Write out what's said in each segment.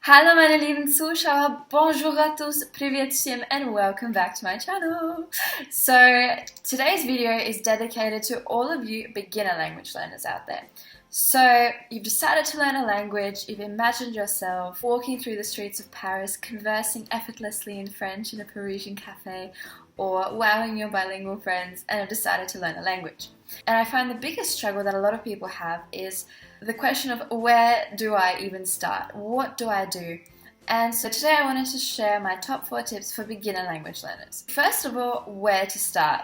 Hallo meine lieben Zuschauer, bonjour à tous, привет всем, and welcome back to my channel. So today's video is dedicated to all of you beginner language learners out there. So you've decided to learn a language, you've imagined yourself walking through the streets of Paris, conversing effortlessly in French in a Parisian cafe, or wowing your bilingual friends, and have decided to learn a language. And I find the biggest struggle that a lot of people have is the question of where do I even start? What do I do? And so today I wanted to share my top 4 tips for beginner language learners. First of all, where to start.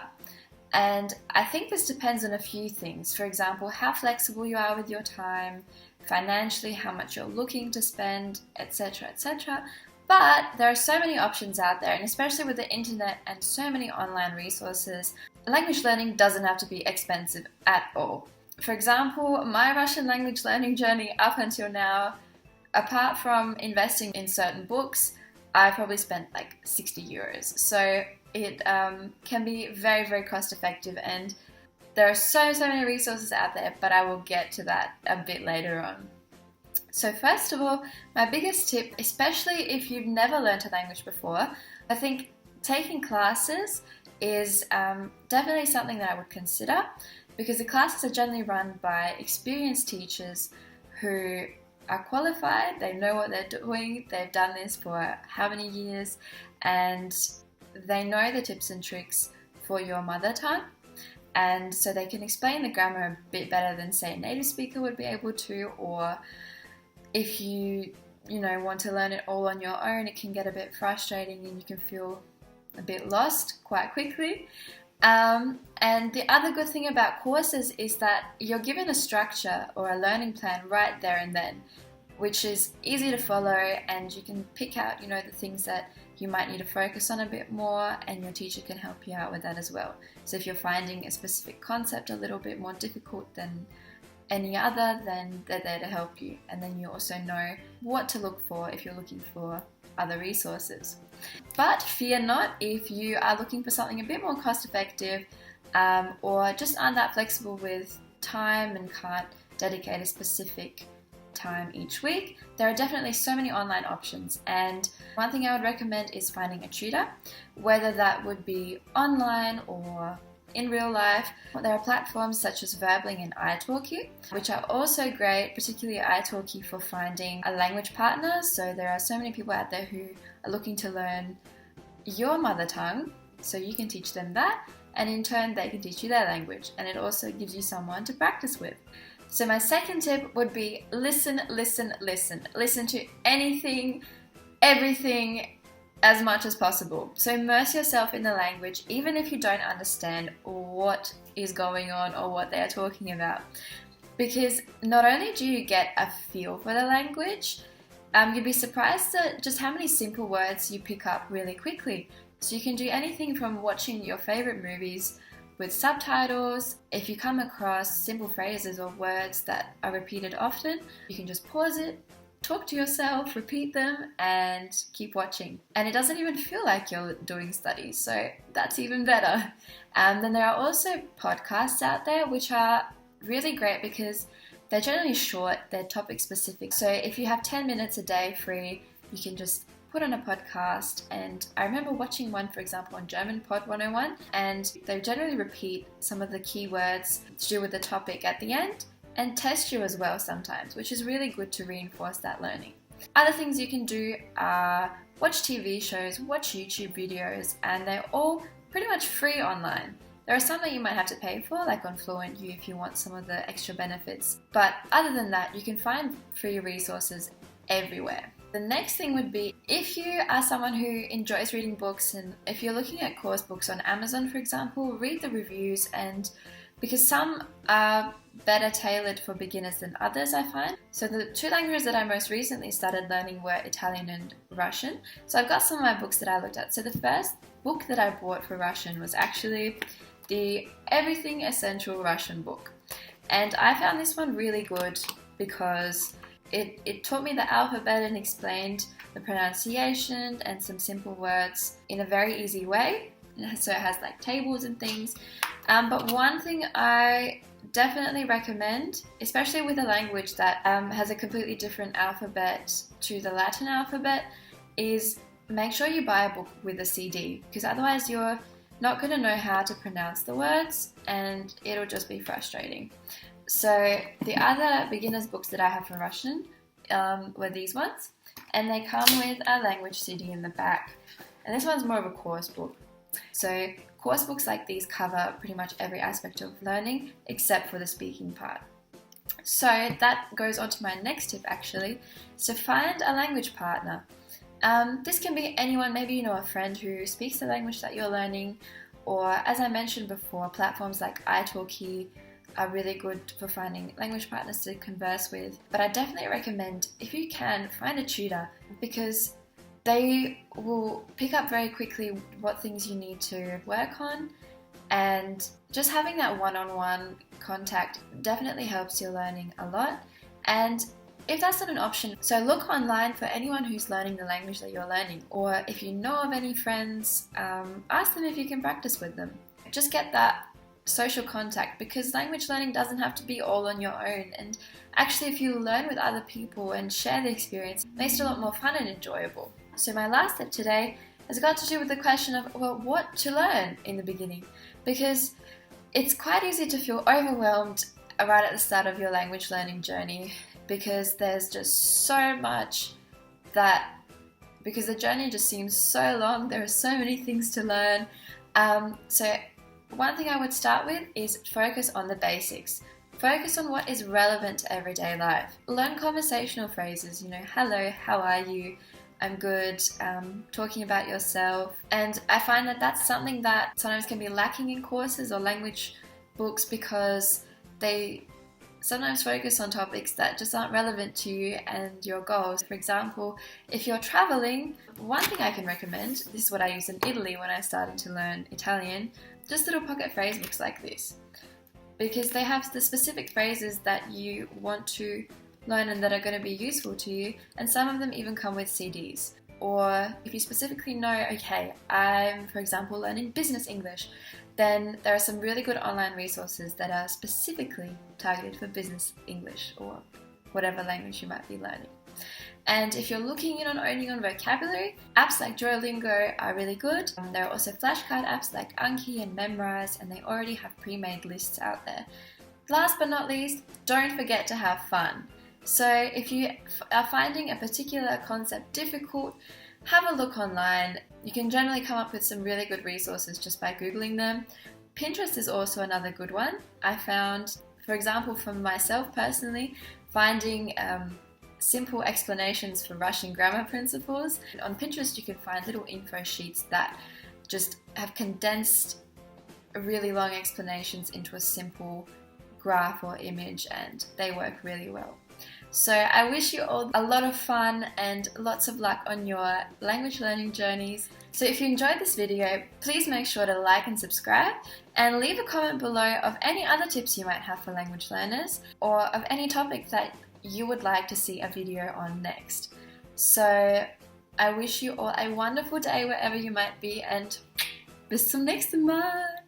And I think this depends on a few things. For example, how flexible you are with your time, financially, how much you're looking to spend, etc., etc. But there are so many options out there, and especially with the internet and so many online resources, language learning doesn't have to be expensive at all. For example, my Russian language learning journey up until now, apart from investing in certain books, I probably spent like 60 euros. So it can be very, very cost effective, and there are so many resources out there, but I will get to that a bit later on. So first of all, my biggest tip, especially if you've never learned a language before, I think taking classes is definitely something that I would consider, because the classes are generally run by experienced teachers who are qualified, they know what they're doing, they've done this for how many years, and they know the tips and tricks for your mother tongue. And so they can explain the grammar a bit better than, say, a native speaker would be able to, or if you want to learn it all on your own, it can get a bit frustrating and you can feel a bit lost quite quickly. And the other good thing about courses is that you're given a structure or a learning plan right there and then, which is easy to follow, and you can pick out, the things that you might need to focus on a bit more, and your teacher can help you out with that as well. So if you're finding a specific concept a little bit more difficult than any other, then they're there to help you, and then you also know what to look for if you're looking for other resources. But fear not if you are looking for something a bit more cost effective, or just aren't that flexible with time and can't dedicate a specific time each week. There are definitely so many online options, and one thing I would recommend is finding a tutor, whether that would be online or in real life. There are platforms such as Verbling and italki, which are also great, particularly italki, for finding a language partner. So there are so many people out there who are looking to learn your mother tongue, so you can teach them that, and in turn they can teach you their language, and it also gives you someone to practice with. So my second tip would be listen. Listen to anything, everything, as much as possible. So immerse yourself in the language, even if you don't understand what is going on or what they are talking about. Because not only do you get a feel for the language, you'd be surprised at just how many simple words you pick up really quickly. So you can do anything from watching your favorite movies with subtitles. If you come across simple phrases or words that are repeated often, you can just pause it, talk to yourself, repeat them, and keep watching. And it doesn't even feel like you're doing studies, so that's even better. Then there are also podcasts out there which are really great because they're generally short, they're topic specific. So if you have 10 minutes a day free, you can just put on a podcast. And I remember watching one, for example, on German Pod 101, and they generally repeat some of the key words to do with the topic at the end, and test you as well sometimes, which is really good to reinforce that learning. Other things you can do are watch TV shows, watch YouTube videos, and they're all pretty much free online. There are some that you might have to pay for, like on Fluent U if you want some of the extra benefits, but other than that, you can find free resources everywhere. The next thing would be, if you are someone who enjoys reading books, and if you're looking at course books on Amazon, for example, read the reviews, and because some are better tailored for beginners than others, I find. So the 2 languages that I most recently started learning were Italian and Russian. So I've got some of my books that I looked at. So the first book that I bought for Russian was actually the Everything Essential Russian book. And I found this one really good because it taught me the alphabet and explained the pronunciation and some simple words in a very easy way. So it has like tables and things. But one thing I definitely recommend, especially with a language that has a completely different alphabet to the Latin alphabet, is make sure you buy a book with a CD, because otherwise you're not going to know how to pronounce the words and it'll just be frustrating. So the other beginners books that I have for Russian were these ones, and they come with a language CD in the back. And this one's more of a course book. So course books like these cover pretty much every aspect of learning except for the speaking part. So that goes on to my next tip actually, is to find a language partner. This can be anyone, maybe you know a friend who speaks the language that you're learning, or as I mentioned before, platforms like italki are really good for finding language partners to converse with. But I definitely recommend, if you can, find a tutor, because they will pick up very quickly what things you need to work on, and just having that one-on-one contact definitely helps your learning a lot. And if that's not an option, so look online for anyone who's learning the language that you're learning, or if you know of any friends, ask them if you can practice with them. Just get that social contact, because language learning doesn't have to be all on your own, and actually if you learn with other people and share the experience, it makes it a lot more fun and enjoyable. So my last tip today has got to do with the question of, well, what to learn in the beginning, because it's quite easy to feel overwhelmed right at the start of your language learning journey, because there's just so much because the journey just seems so long, there are so many things to learn. So one thing I would start with is focus on the basics. Focus on what is relevant to everyday life. Learn conversational phrases, hello, how are you? I'm good, talking about yourself. And I find that that's something that sometimes can be lacking in courses or language books, because they sometimes focus on topics that just aren't relevant to you and your goals. For example, if you're traveling, one thing I can recommend, this is what I used in Italy when I started to learn Italian, just little pocket phrase books like this, because they have the specific phrases that you want to learn and that are going to be useful to you, and some of them even come with CDs. Or if you specifically know, okay, I'm, for example, learning business English, then there are some really good online resources that are specifically targeted for business English or whatever language you might be learning. And if you're looking in on owning on vocabulary, apps like Duolingo are really good. There are also flashcard apps like Anki and Memrise, and they already have pre-made lists out there. Last but not least, don't forget to have fun. So if you are finding a particular concept difficult, have a look online. You can generally come up with some really good resources just by Googling them. Pinterest is also another good one. I found, for example, for myself personally, finding simple explanations for Russian grammar principles. On Pinterest you can find little info sheets that just have condensed really long explanations into a simple graph or image, and they work really well. So I wish you all a lot of fun and lots of luck on your language learning journeys. So if you enjoyed this video, please make sure to like and subscribe, and leave a comment below of any other tips you might have for language learners, or of any topic that you would like to see a video on next. So I wish you all a wonderful day wherever you might be, and bis zum nächsten Mal!